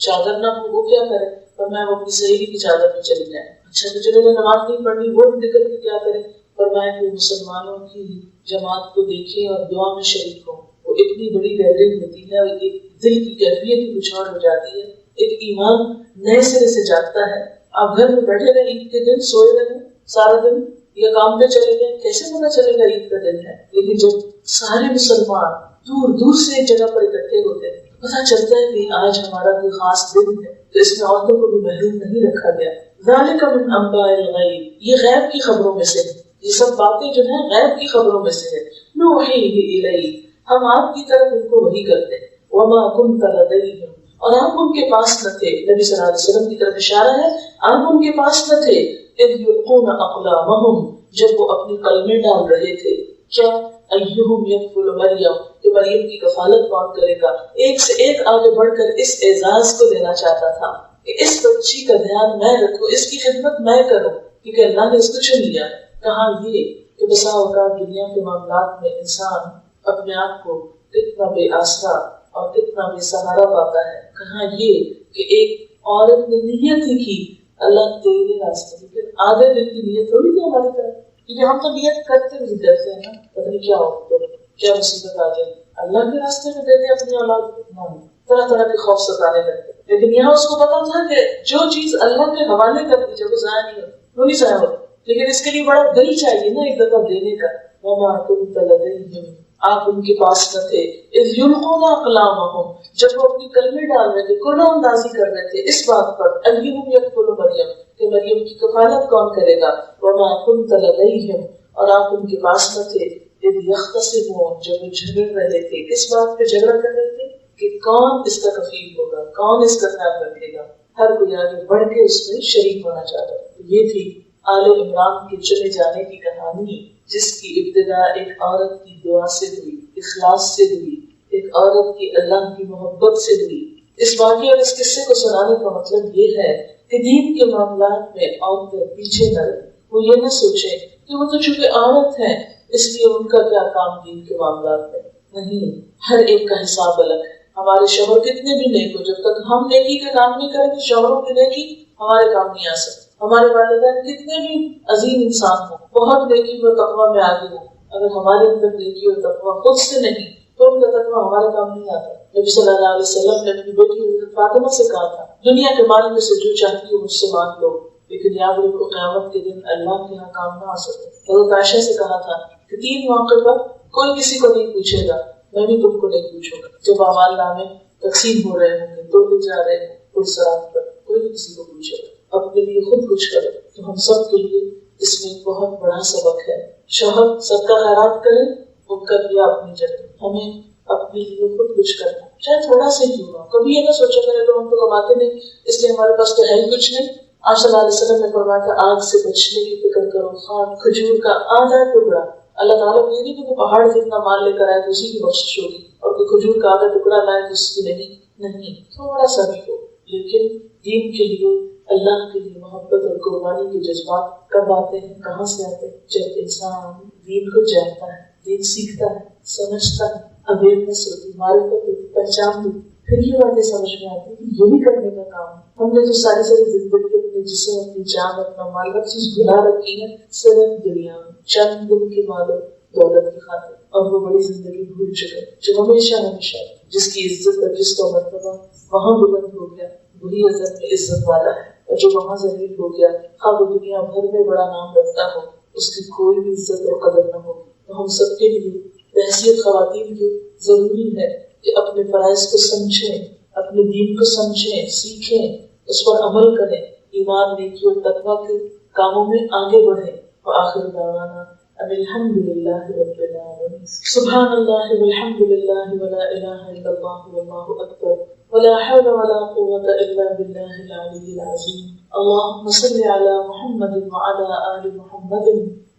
چادر نہ ہو وہ کیا کرے، فرمایا وہ اپنی سہیلی کی چادر میں چلی جائے۔ اچھا تو جنہوں نے نماز نہیں پڑھنی وہ نکل کے کیا کرے، فرمایا کہ مسلمانوں کی جماعت کو دیکھیں اور دعا میں شریک ہوں۔ وہ اتنی بڑی گیدرنگ ہوتی ہے اور ایک دل کی کیفیت کی کچھ اور ہو جاتی ہے، ایک ایمان نئے سرے سے جاگتا ہے۔ آپ گھر میں بیٹھے رہے عید کے دن، سوئے رہے سارا دن یا کام پہ چلے گئے، کیسے پتا چلے گا عید کا دن ہے؟ لیکن جب سارے مسلمان دور دور سے ایک جگہ پر اکٹھے ہوتے ہیں پتا چلتا ہے کہ آج ہمارا کوئی خاص دن ہے، تو اس میں عورتوں کو بھی محروم نہیں رکھا گیا۔ ذالک من انباء الغیب، یہ غیب کی خبروں میں سے ہے، یہ سب باتیں جو ہیں غیب کی خبروں میں سے ہے۔ نوحیہ الیک، ہم آپ کی طرف ان کو وحی کرتے ہیں۔ وما کنت لدیہم، اور آپ ان کے پاس نہ تھے، نبی صلی اللہ علیہ وسلم کی طرف اشارہ ہے، آپ ان کے پاس نہ تھے، اذ یلقون اقلامہم، جب وہ اپنی قلمیں ڈال رہے تھے، کیا ایہم یکفل مریم، کہ مریم کی کفالت کون کرے گا۔ ایک سے ایک آگے بڑھ کر اس اعزاز کو دینا چاہتا تھا کہ اس بچی کا دھیان میں رکھوں، اس کی خدمت میں کروں، کیونکہ اللہ نے اس کو چن لیا۔ کہاں یہ کہ بسا اوقات دنیا کے معاملات میں انسان اپنے آپ کو کتنا بے آسرا اور کتنا بے سہارا پاتا ہے، کہاں یہ کہ ایک عورت نے نیت ہی کی اللہ تیرے راستے، لیکن آدھے دل کی نیت تھوڑی تھی ہماری طرف، کیونکہ ہم تو نیت کرتے ہوئے ڈرتے ہیں نا، پتہ نہیں کیا ہو تو کیا مصیبت آ جائے، اللہ کے راستے میں دے دے اپنی اولاد کو، طرح طرح کے خوف ستانے لگتے۔ لیکن یہاں اس کو پتا تھا کہ جو چیز اللہ کے حوالے کر دی جب وہ ضائع نہیں ہوتی، وہ نہیں ضائع ہوتی، لیکن اس کے لیے بڑا دل چاہیے نا ایک دفعہ دینے کا۔ وما كنت لديهم، آپ ان کے پاس نہ تھے، اذ یلقون اقلامہم، جب وہ اپنی کلمیں ڈال رہے تھے، قرآن اندازی کر رہے تھے اس بات پر، ایہم یکفل مریم، کہ مریم کی کفالت کون کرے گا۔ وما كنت لديهم، اور آپ ان کے پاس نہ تھے، اذ یختصمون، جب وہ جھگڑ رہے تھے، کس بات پہ جھگڑا کر رہے تھے کہ کون اس کا کفیل ہوگا، کون اس کا خیال رکھے گا، ہر کوئی آگے بڑھ کے اس میں شریک ہونا چاہتا ہے۔ یہ تھی آل عمران کے چنے جانے کی کہانی، جس کی ابتدا ایک عورت کی دعا سے ہوئی، اخلاص سے ہوئی، ایک عورت کی اللہ کی محبت سے ہوئی۔ اس واقعے اور اس قصے کو سنانے کا مطلب یہ ہے کہ دین کے معاملات میں عورتیں پیچھے نہ رہیں، وہ یہ نہ سوچیں کہ وہ تو چونکہ عورت ہیں اس لیے ان کا کیا کام دین کے معاملات میں، نہیں، ہر ایک کا حساب الگ ہے۔ ہمارے شوہر کتنے بھی نیک ہو، جب تک ہم نیکی کا کام نہیں کریں گے شوہروں کی نیکی ہمارے کام نہیں آ سکتی۔ ہمارے والدین کتنے بھی عظیم انسان ہوں، بہت نیکی و تقویٰ میں آگے ہوں، اگر ہمارے اندر نیکی و تقویٰ خود سے نہیں تو ان کا تقویٰ ہمارے کام نہیں آتا۔ نبی صلی اللہ علیہ وسلم نے اپنی بیٹی حضرت فاطمہ سے کہا تھا، دنیا کے مال میں سے جو چاہتی ہو مجھ سے مانگ لو، لیکن یاد رکھو قیامت کے دن اللہ کے یہاں کام نہ آ سکے۔ حضرت عائشہ سے کہا تھا کہ 3 موقع پر کوئی کسی کو نہیں پوچھے گا، میں بھی تم کو نہیں پوچھوں گا، جب اعمال نامے تقسیم ہو رہے ہوں گے، تولے جا رہے ہیں پرسرات پر، کوئی بھی کسی کو پوچھے گا۔ اپنے لیے خود کچھ کرو، تو ہم سب کے لیے اس میں ایک بہت بڑا سبق ہے۔ شوہر صدقہ خیرات کرے، ان کا کیا اپنی جگہ، ہمیں اپنے لیے خود کچھ کرنا، چاہے تھوڑا سے کیوں نہ، کبھی یہ نہ سوچا کرے لوگ ہم تو کماتے نہیں اس لیے ہمارے پاس تو ہے ہی کچھ نہیں۔ آپ صلی اللہ علیہ وسلم نے فرمایا کہ آگ سے بچنے کی فکر کرو، خان کھجور کا آدھا ٹکڑا، اللہ تعالیٰ کو یہ نہیں کہ وہ پہاڑ جتنا مال لے کر آئے تو اسی کی بخشش ہوگی، اور کوئی کھجور کا آدھا ٹکڑا لائے تو اس کی نہیں، تھوڑا سا بھی ہو، لیکن دین کے لیے، اللہ کے لیے محبت اور قربانی کے جذبات کب آتے ہیں، کہاں سے آتے ہیں؟ جب انسان دین کو جانتا ہے، دین سیکھتا ہے، سمجھتا ہے، اویئرنیس ہوتی، معرفت ہوتی، پہچان ہوتی، پھر یہ باتیں سمجھ میں آتی کہ یہ بھی کرنے کا کام ہے۔ ہم نے تو ساری زندگی اپنے جسم، اپنی جان، اپنا مال، ہر چیز بھلا رکھی ہے صرف دنیا میں، چند دن کی مال و دولت کی خاطر، اور وہ بڑی زندگی بھول چکے جو ہمیشہ جس کی عزت اور جس کا مرتبہ وہاں بلند ہو گیا وہی عزت میں عزت والا ہے، اور جو وہاں ذلیل ہو گیا اب وہ دنیا بھر میں بڑا نام رکھتا ہو اس کی کوئی بھی عزت اور قدر نہ ہو۔ تو ہم سب کے لیے بحیثیت خواتین کی ضروری ہے کہ اپنے فرائض کو سمجھیں، اپنے دین کو سمجھیں، سیکھیں، اس پر عمل کریں، ایمان، نیکی اور تقویٰ کے کاموں میں آگے بڑھیں۔ وآخر دعوانا ان الحمد للہ رب العالمین۔ سبحان اللہ والحمد للہ ولا الہ الا اللہ واللہ اکبر ولا حول ولا قوة الا باللہ العلی العظیم۔ اللہم صل علی محمد وعلی آل محمد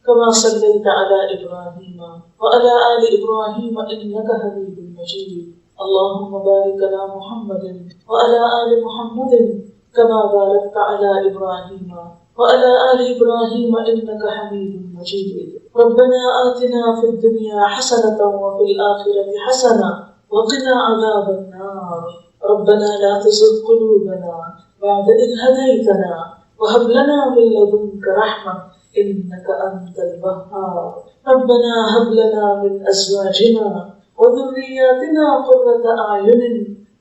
كما صليت على إبراهيم وعلى آل إبراهيم إنك حميد مجيد. اللهم بارك على محمد وعلى آل محمد كما باركت على إبراهيم وعلى آل إبراهيم إنك حميد مجيد. ربنا آتنا في الدنيا حسنة وفي الآخرة حسنة وقنا عذاب النار. ربنا لا تزغ قلوبنا بعد إذ هديتنا وهب لنا من لدنك رحمة إنك أنت الوهاب. ربنا هب لنا من أزواجنا وذرياتنا قرة أعين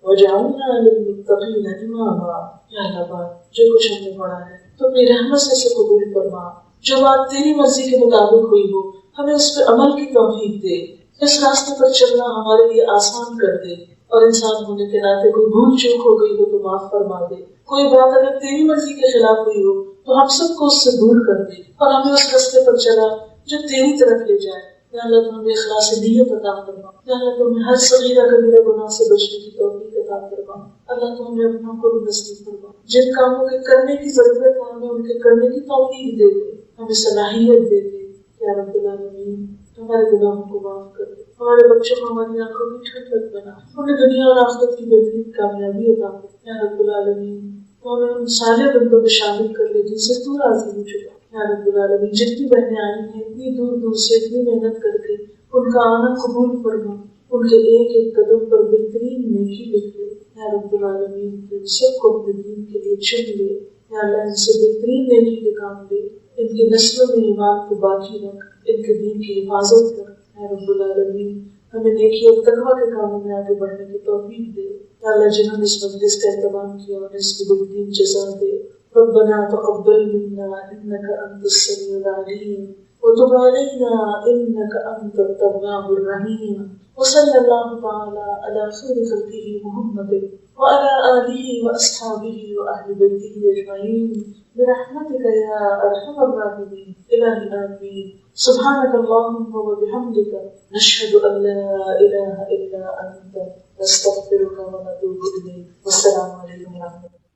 واجعلنا للمتقين إماما. یا اللہ بات جو کچھ ہم نے پڑھا ہے تو اپنی رحمت سے اسے قبول فرما. جو بات تیری مرضی کے مطابق ہوئی ہو ہمیں اس پہ عمل کی توفیق دے. اس راستے پر چلنا ہمارے لیے آسان کر دے. اور انسان ہونے کے ناطے کوئی بھول چوک ہو گئی ہو تو معاف فرما دے. کوئی بات اگر تیری مرضی کے خلاف ہوئی ہو تو ہم سب کو اس سے دور کر دے اور ہمیں اس راستے پر چلا جو تیری طرف لے جائے. یا اللہ تو ہمیں اخلاص نیت عطا فرما. یا اللہ تو ہمیں ہر صغیرہ کبیرہ گناہ سے بچنے کی توفیق عطا فرما. اللہ تو ہمیں اپنا کو بھی نصیب فرما. جن کاموں کے کرنے کی ضرورت ہے ہمیں ان کے کرنے کی توفیق دے دے. ہمیں صلاحیت دے دے. یا رب العالمین ہمارے گناہوں کو معاف کر دے. ہمارے بچوں کو ہماری آنکھوں کی ٹھنڈک بنا. انہیں دنیا اور آخرت کی بہترین کامیابی عطا کر. یا رب العالمین تو ہمیں ان سارے بندوں میں شامل کر لے جن سے تو راضی ہو چکا. یا رب العالمین جتنی بہنیں آئی ہیں اتنی دور دور سے اتنی محنت کر کے ان کا آنا قبول فرما. ان کے ایک ایک قدم پر بہترین نیکی لکھ لے. یا رب العالمین ان سب کو اپنے دین کے لیے چن لے. یا اللہ ان سے بہترین نیکی کے کام لے. ان کی نسلوں میں ایمان کو باقی رکھ. ان کے دین کی حفاظت کر. یا رب العالمین ہمیں نیکی اور تقویٰ کے کاموں میں آگے بڑھنے کی توفیق دے. یا اللہ جنہوں نے اس مجلس کا اہتمام کیا انہیں اس کی بہترین جزا دے. ربنا تقبل منا انك انت السميع العليم وتب علينا انك انت التواب الرحيم. وصلى الله تعالى على خير خلقه محمد وعلى آله وأصحابه وأهل بيته أجمعين برحمتك يا أرحم الراحمين. إلهي آمين. سبحانك اللهم وبحمدك نشهد أن لا إله إلا أنت نستغفرك ونتوب إليك. والسلام عليكم ورحمة الله.